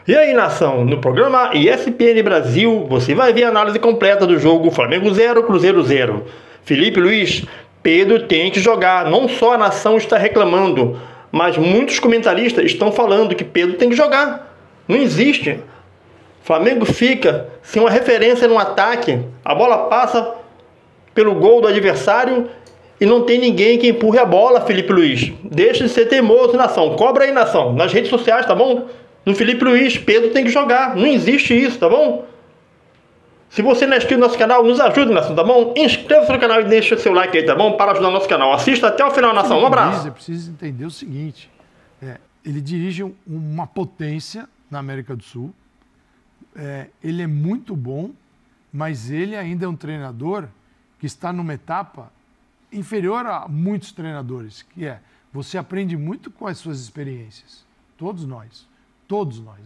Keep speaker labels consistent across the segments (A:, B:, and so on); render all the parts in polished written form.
A: E aí, nação, no programa ESPN Brasil, você vai ver a análise completa do jogo Flamengo 0, Cruzeiro 0. Felipe Luiz, Pedro tem que jogar, não só a nação está reclamando, mas muitos comentaristas estão falando que Pedro tem que jogar. Não existe. Flamengo fica sem uma referência no ataque, a bola passa pelo gol do adversário e não tem ninguém que empurre a bola, Felipe Luiz. Deixa de ser teimoso, nação. Cobra aí, nação, nas redes sociais, tá bom? No Felipe Luiz, Pedro tem que jogar. Não existe isso, tá bom? Se você não é inscrito no nosso canal, nos ajude, nação, tá bom? Inscreva-se no canal e deixa o seu like aí, tá bom? Para ajudar o nosso canal. Assista até o final, nação. Um abraço.
B: Você precisa entender o seguinte. Ele dirige uma potência na América do Sul. Ele é muito bom, mas ele ainda é um treinador que está numa etapa inferior a muitos treinadores, que você aprende muito com as suas experiências. Todos nós. Todos nós.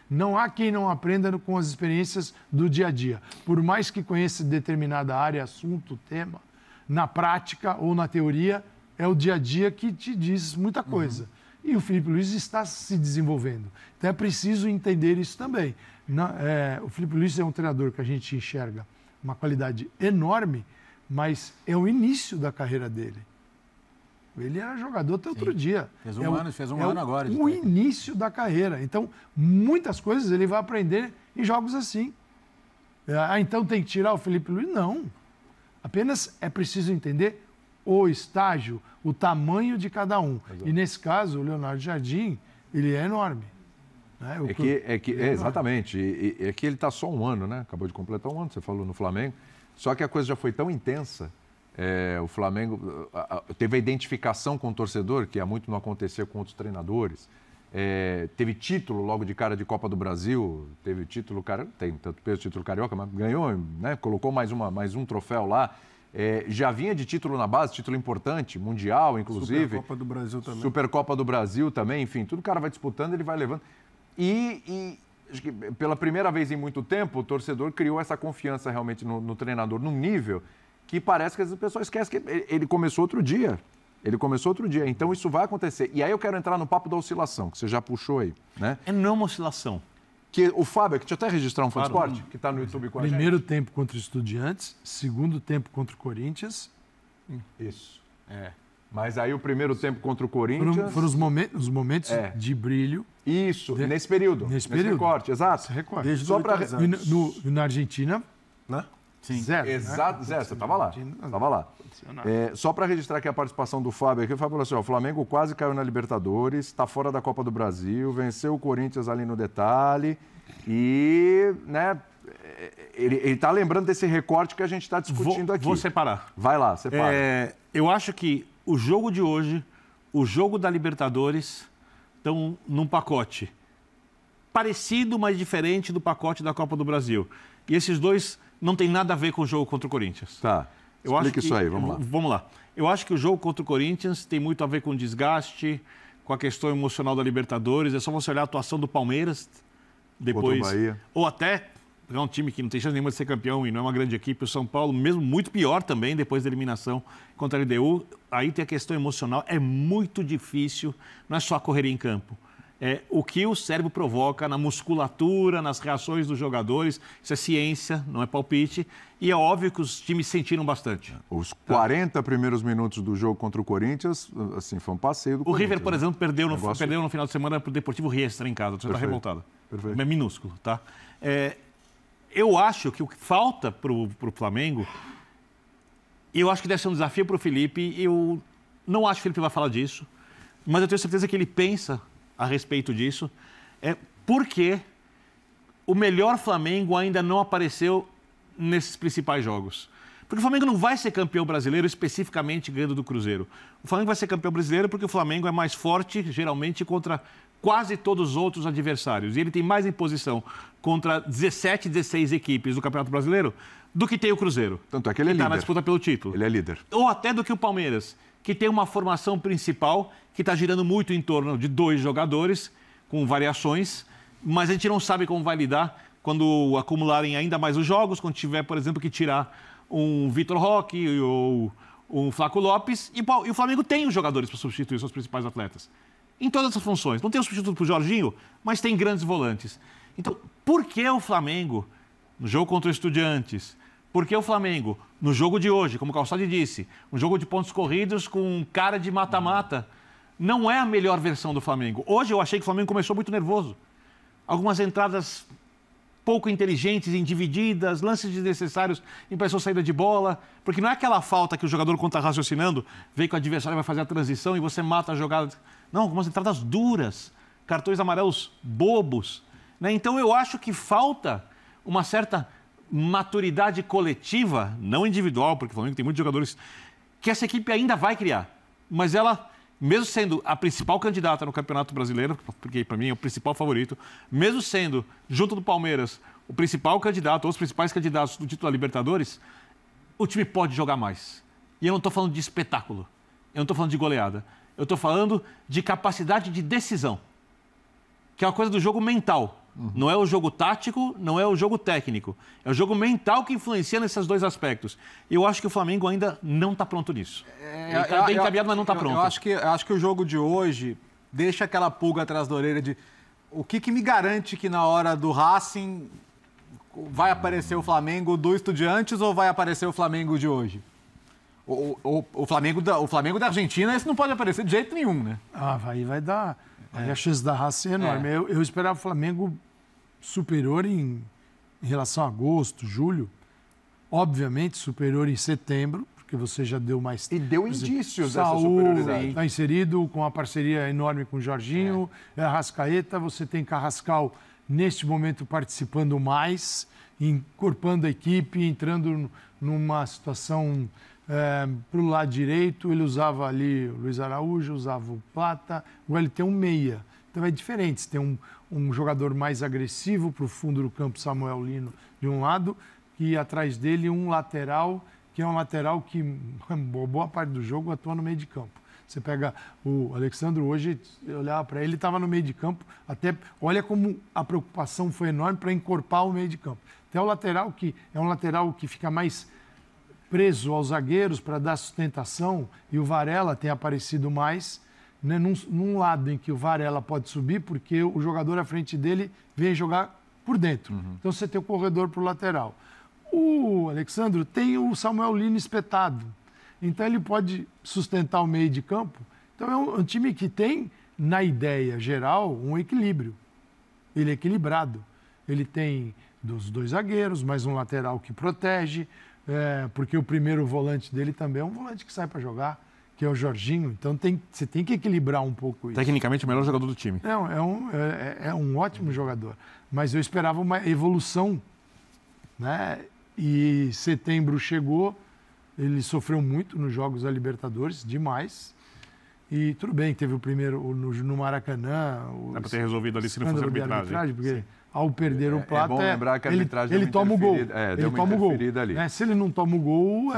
B: Não há quem não aprenda com as experiências do dia a dia. Por mais que conheça determinada área, assunto, tema, na prática ou na teoria, é o dia a dia que te diz muita coisa. E o Felipe Luiz está se desenvolvendo. Então é preciso entender isso também. O Felipe Luiz é um treinador que a gente enxerga uma qualidade enorme, mas é o início da carreira dele. Ele era jogador até outro dia.
C: Fez um ano agora.
B: O início da carreira. Então, muitas coisas ele vai aprender em jogos assim. Então tem que tirar o Felipe Luiz? Não. Apenas é preciso entender o estágio, o tamanho de cada um. Exato. E nesse caso, o Leonardo Jardim, ele é enorme.
D: Exatamente. É que ele está só um ano, né? Acabou de completar um ano, você falou no Flamengo. Só que a coisa já foi tão intensa. O Flamengo teve a identificação com o torcedor, que há muito não acontecia com outros treinadores. Teve título logo de cara de Copa do Brasil, teve título, tem tanto peso título carioca, mas ganhou, né? Colocou mais um troféu lá. Já vinha de título na base, título importante, mundial, inclusive.
C: Supercopa do Brasil também.
D: Supercopa do Brasil também, enfim, tudo o cara vai disputando, ele vai levando. E acho que pela primeira vez em muito tempo, o torcedor criou essa confiança realmente no treinador, num nível que parece que as pessoas esquecem que ele começou outro dia. Então isso vai acontecer. E aí eu quero entrar no papo da oscilação, que você já puxou aí, né?
E: Não é uma oscilação.
D: Que o Fábio, deixa eu até registrar um fã de esporte, que está no YouTube com a gente.
B: Primeiro tempo contra o Estudiantes, segundo tempo contra o Corinthians.
D: Isso. Mas aí o primeiro tempo contra o Corinthians...
B: Foram os momentos de brilho.
D: Isso, nesse período. Nesse recorte, exato.
B: Esse recorte.
D: Desde só pra...
B: Na Argentina,
D: né?
B: Sim. Zero.
D: Exato, né? Zero. Você estava lá. Só para registrar aqui a participação do Fábio aqui, o Fábio falou assim, o Flamengo quase caiu na Libertadores, está fora da Copa do Brasil, venceu o Corinthians ali no detalhe e, né, ele está lembrando desse recorte que a gente está discutindo aqui.
E: Vou separar.
D: Vai lá, separa.
E: Eu acho que o jogo de hoje, o jogo da Libertadores estão num pacote parecido, mas diferente do pacote da Copa do Brasil. E esses dois não tem nada a ver com o jogo contra o Corinthians.
D: Tá. Explica isso aí, vamos lá.
E: Vamos lá. Eu acho que o jogo contra o Corinthians tem muito a ver com desgaste, com a questão emocional da Libertadores. É só você olhar a atuação do Palmeiras depois.
D: Contra o Bahia.
E: Ou até pegar um time que não tem chance nenhuma de ser campeão e não é uma grande equipe. O São Paulo, mesmo muito pior também, depois da eliminação contra a LDU. Aí tem a questão emocional. É muito difícil, não é só correr em campo. O que o cérebro provoca na musculatura, nas reações dos jogadores. Isso é ciência, não é palpite. E é óbvio que os times sentiram bastante.
D: Os 40 primeiros minutos do jogo contra o Corinthians, assim, foi um passeio do Corinthians.
E: O River, por exemplo, perdeu no final de semana para o Deportivo Riestra em casa. Você está revoltado.
D: Perfeito.
E: É minúsculo, tá? Eu acho que o que falta para o Flamengo, e eu acho que deve ser um desafio para o Felipe, eu não acho que o Felipe vai falar disso, mas eu tenho certeza que ele pensa a respeito disso, porque o melhor Flamengo ainda não apareceu nesses principais jogos. Porque o Flamengo não vai ser campeão brasileiro especificamente ganhando do Cruzeiro. O Flamengo vai ser campeão brasileiro porque o Flamengo é mais forte, geralmente, contra quase todos os outros adversários. E ele tem mais imposição contra 17, 16 equipes do Campeonato Brasileiro do que tem o Cruzeiro.
D: Tanto é que ele é líder.
E: Está na disputa pelo título.
D: Ele é líder.
E: Ou até do que o Palmeiras, que tem uma formação principal que está girando muito em torno de 2 jogadores, com variações, mas a gente não sabe como vai lidar quando acumularem ainda mais os jogos, quando tiver, por exemplo, que tirar um Vitor Roque ou um Flaco Lopes, e o Flamengo tem os jogadores para substituir seus principais atletas. em todas as funções. Não tem um substituto para o Jorginho, mas tem grandes volantes. Então, por que o Flamengo, no jogo contra o Estudiantes, por que o Flamengo, no jogo de hoje, como o Calçade disse, um jogo de pontos corridos com cara de mata-mata, não é a melhor versão do Flamengo? Hoje eu achei que o Flamengo começou muito nervoso. Algumas entradas pouco inteligentes, individidas, lances desnecessários, impressão saída de bola, porque não é aquela falta que o jogador, quando está raciocinando, vê que o adversário vai fazer a transição e você mata a jogada. Não, algumas entradas duras, cartões amarelos bobos. Né? Então eu acho que falta uma certa maturidade coletiva, não individual, porque o Flamengo tem muitos jogadores que essa equipe ainda vai criar, mas ela, mesmo sendo a principal candidata no Campeonato Brasileiro, porque para mim é o principal favorito, mesmo sendo, junto do Palmeiras, o principal candidato, ou os principais candidatos do título da Libertadores, o time pode jogar mais. E eu não estou falando de espetáculo, eu não estou falando de goleada, eu estou falando de capacidade de decisão, que é uma coisa do jogo mental. Não é o jogo tático, não é o jogo técnico. É o jogo mental que influencia nesses dois aspectos. Eu acho que o Flamengo ainda não está pronto nisso. Ele está bem encaminhado, mas não está pronto.
C: Eu acho que o jogo de hoje deixa aquela pulga atrás da orelha de o que me garante que na hora do Racing vai aparecer o Flamengo do Estudiantes ou vai aparecer o Flamengo de hoje? O Flamengo da Argentina, esse não pode aparecer de jeito nenhum, né?
B: Vai dar. A chance da raça é enorme. Eu esperava o Flamengo superior em relação a agosto, julho. Obviamente superior em setembro, porque você já deu mais...
D: E deu indícios dessa
B: Saúl
D: superioridade.
B: está inserido com a parceria enorme com o Jorginho. Arrascaeta, você tem Carrascal neste momento participando mais, encorpando a equipe, entrando numa situação... para o lado direito, ele usava ali o Luiz Araújo, usava o Plata, agora ele tem um meia. Então é diferente, você tem um jogador mais agressivo para o fundo do campo, Samuel Lino, de um lado, e atrás dele um lateral, que é um lateral que boa parte do jogo atua no meio de campo. Você pega o Alexandro hoje, eu olhava para ele, estava no meio de campo, até olha como a preocupação foi enorme para encorpar o meio de campo. Até o lateral, que é um lateral que fica mais preso aos zagueiros para dar sustentação, e o Varela tem aparecido mais, né, num lado em que o Varela pode subir, porque o jogador à frente dele vem jogar por dentro. Então você tem o corredor para o lateral. O Alexandro tem o Samuel Lino espetado, então ele pode sustentar o meio de campo. Então é um time que tem, na ideia geral, um equilíbrio. Ele é equilibrado. Ele tem dos dois zagueiros, mais um lateral que protege, porque o primeiro volante dele também é um volante que sai para jogar, que é o Jorginho. Então você tem que equilibrar um pouco isso.
E: Tecnicamente, o melhor jogador do time.
B: Não, é um ótimo jogador. Mas eu esperava uma evolução, né? E setembro chegou, ele sofreu muito nos Jogos da Libertadores, demais. E tudo bem, teve o primeiro no Maracanã.
E: Dá para ter resolvido ali se não fosse arbitragem.
B: Porque
E: Sim.
B: ao perder o Plata,
D: bom lembrar que a arbitragem
B: ele toma o gol.
D: Ele toma o gol. Ali.
B: Se ele não toma o gol,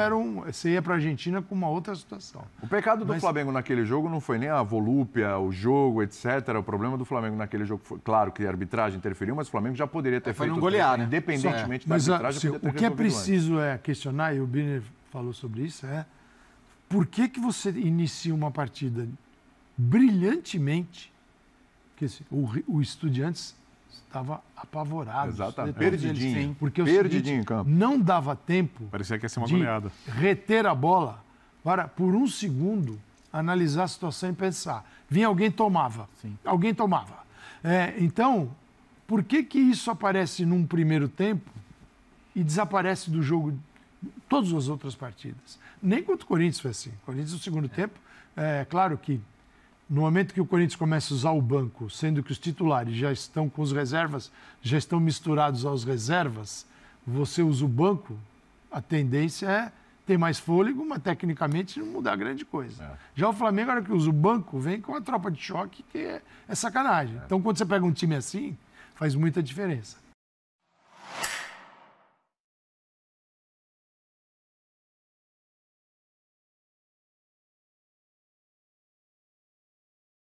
B: você ia para a Argentina com uma outra situação.
D: O pecado do Flamengo naquele jogo não foi nem a volúpia, o jogo, etc. O problema do Flamengo naquele jogo foi, claro, que a arbitragem interferiu, mas o Flamengo já poderia ter feito
C: golear, né?
D: Independentemente da arbitragem.
B: O que é preciso questionar, e o Biner falou sobre isso, por que você inicia uma partida brilhantemente, que o Estudiantes estava apavorado.
D: Exatamente. Perdidinho.
B: Porque
D: Perdidinho em campo.
B: Não dava tempo
E: Parecia que ia ser uma
B: de
E: goleada.
B: reter a bola para, por um segundo, analisar a situação e pensar. Vinha alguém, tomava.
C: Sim.
B: Alguém tomava. Então, por que isso aparece num primeiro tempo e desaparece do jogo todas as outras partidas? Nem contra o Corinthians foi assim. O Corinthians, no segundo tempo, claro que no momento que o Corinthians começa a usar o banco, sendo que os titulares já estão com os reservas, já estão misturados aos reservas, você usa o banco, a tendência é ter mais fôlego, mas tecnicamente não mudar grande coisa. Já o Flamengo, na hora que usa o banco, vem com a tropa de choque, que é sacanagem. Então, quando você pega um time assim, faz muita diferença.